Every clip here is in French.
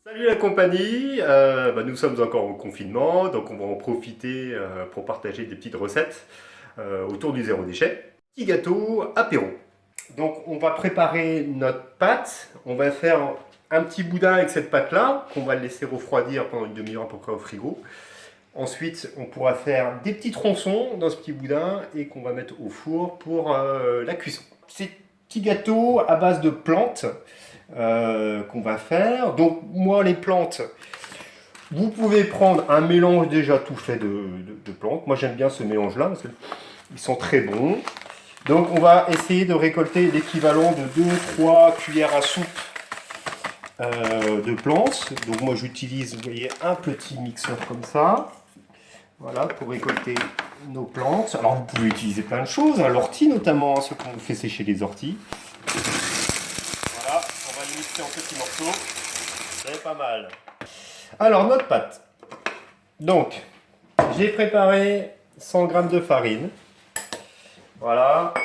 Salut la compagnie, nous sommes encore en confinement, donc on va en profiter pour partager des petites recettes autour du zéro déchet. Petit gâteau apéro. Donc on va préparer notre pâte, on va faire un petit boudin avec cette pâte là, qu'on va laisser refroidir pendant une demi-heure à peu près au frigo. Ensuite on pourra faire des petits tronçons dans ce petit boudin et qu'on va mettre au four pour la cuisson. C'est petit gâteau à base de plantes qu'on va faire. Donc moi les plantes, vous pouvez prendre un mélange déjà tout fait de plantes. Moi j'aime bien ce mélange là parce qu'ils sont très bons. Donc on va essayer de récolter l'équivalent de 2-3 cuillères à soupe de plantes. Donc moi j'utilise, vous voyez, un petit mixeur comme ça. Voilà, pour récolter nos plantes. Alors vous pouvez utiliser plein de choses, hein, l'ortie notamment, ce qu'on fait sécher les orties. Voilà, on va le mixer en petits morceaux. C'est pas mal. Alors notre pâte. Donc, j'ai préparé 100 g de farine. Voilà.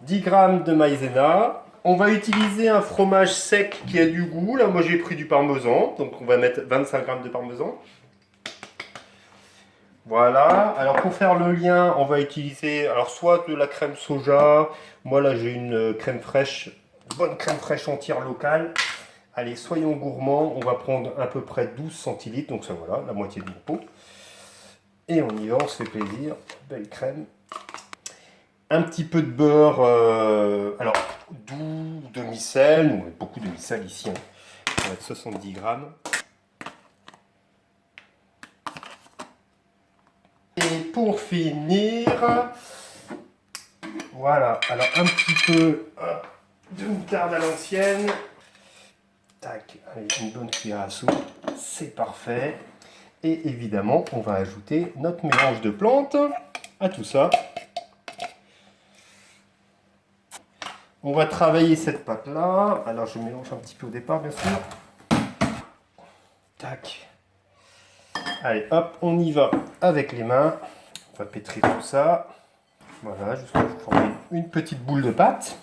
10 g de maïzena. On va utiliser un fromage sec qui a du goût. Là, moi j'ai pris du parmesan. Donc on va mettre 25 g de parmesan. Voilà, alors pour faire le lien, on va utiliser soit de la crème soja. Moi là j'ai une crème fraîche, bonne crème fraîche entière locale. Allez, soyons gourmands, on va prendre à peu près 12 centilitres, donc ça voilà, la moitié de mon pot. Et on y va, on se fait plaisir, belle crème. Un petit peu de beurre, alors doux, demi-sel, nous on met beaucoup de demi-sel ici, hein. On va mettre 70 g. Et pour finir, voilà, alors un petit peu de moutarde à l'ancienne. Tac, allez, une bonne cuillère à soupe, c'est parfait. Et évidemment, on va ajouter notre mélange de plantes à tout ça. On va travailler cette pâte là. Alors je mélange un petit peu au départ, bien sûr. Tac. Allez, hop, on y va avec les mains. On va pétrir tout ça. Voilà, jusqu'à former une petite boule de pâte.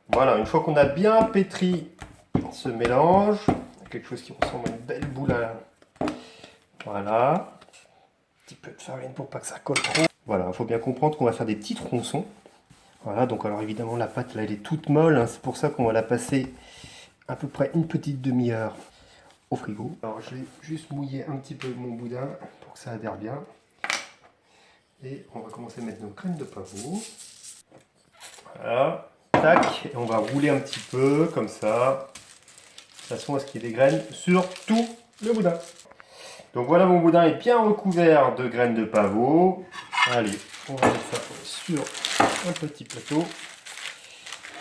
Voilà, une fois qu'on a bien pétri ce mélange, quelque chose qui ressemble à une belle boule à... Voilà. Un petit peu de farine pour pas que ça colle trop. Voilà, il faut bien comprendre qu'on va faire des petits tronçons. Voilà, donc alors évidemment la pâte là elle est toute molle, hein, c'est pour ça qu'on va la passer à peu près une petite demi-heure au frigo. Alors je vais juste mouiller un petit peu mon boudin pour que ça adhère bien. Et on va commencer à mettre nos crèmes de pavot. Voilà, tac, et on va rouler un petit peu comme ça, de façon à ce qu'il y ait des graines sur tout le boudin. Donc voilà, mon boudin est bien recouvert de graines de pavot. Allez, on va mettre ça sur un petit plateau.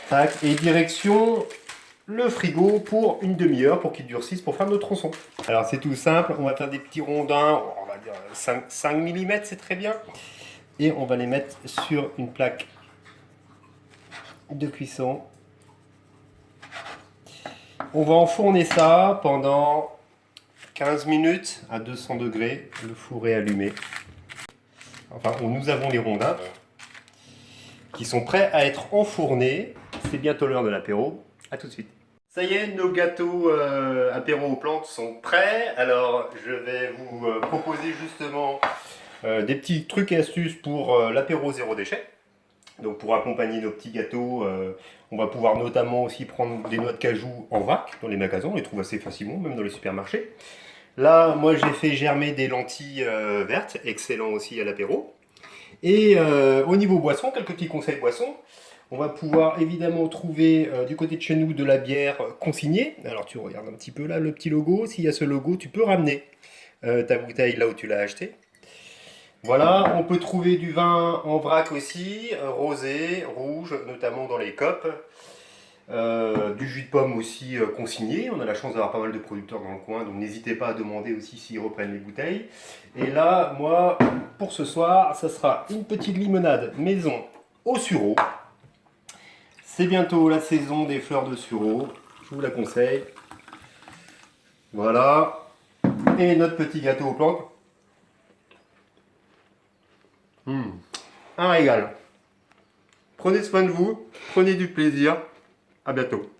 Tac, et direction le frigo pour une demi-heure pour qu'il durcisse pour faire nos tronçons. Alors c'est tout simple, on va faire des petits rondins, on va dire 5 mm, c'est très bien. Et on va les mettre sur une plaque de cuisson. On va enfourner ça pendant 15 minutes à 200 degrés, le four est allumé. Enfin, nous avons les rondins qui sont prêts à être enfournés. C'est bientôt l'heure de l'apéro. A tout de suite. Ça y est, nos gâteaux apéro aux plantes sont prêts. Alors, je vais vous proposer justement des petits trucs et astuces pour l'apéro zéro déchet. Donc, pour accompagner nos petits gâteaux, on va pouvoir notamment aussi prendre des noix de cajou en vrac dans les magasins. On les trouve assez facilement, même dans les supermarchés. Là, moi, j'ai fait germer des lentilles vertes, excellent aussi à l'apéro. Et au niveau boisson, quelques petits conseils boissons. On va pouvoir évidemment trouver du côté de chez nous de la bière consignée. Alors tu regardes un petit peu là le petit logo. S'il y a ce logo, tu peux ramener ta bouteille là où tu l'as acheté. Voilà, on peut trouver du vin en vrac aussi, rosé, rouge, notamment dans les copes. Du jus de pomme aussi consigné. On a la chance d'avoir pas mal de producteurs dans le coin, donc n'hésitez pas à demander aussi s'ils reprennent les bouteilles. Et là, moi, pour ce soir, ça sera une petite limonade maison au sureau. C'est bientôt la saison des fleurs de sureau, je vous la conseille. Voilà. Et notre petit gâteau aux plantes. Un régal. Prenez soin de vous, prenez du plaisir. À bientôt.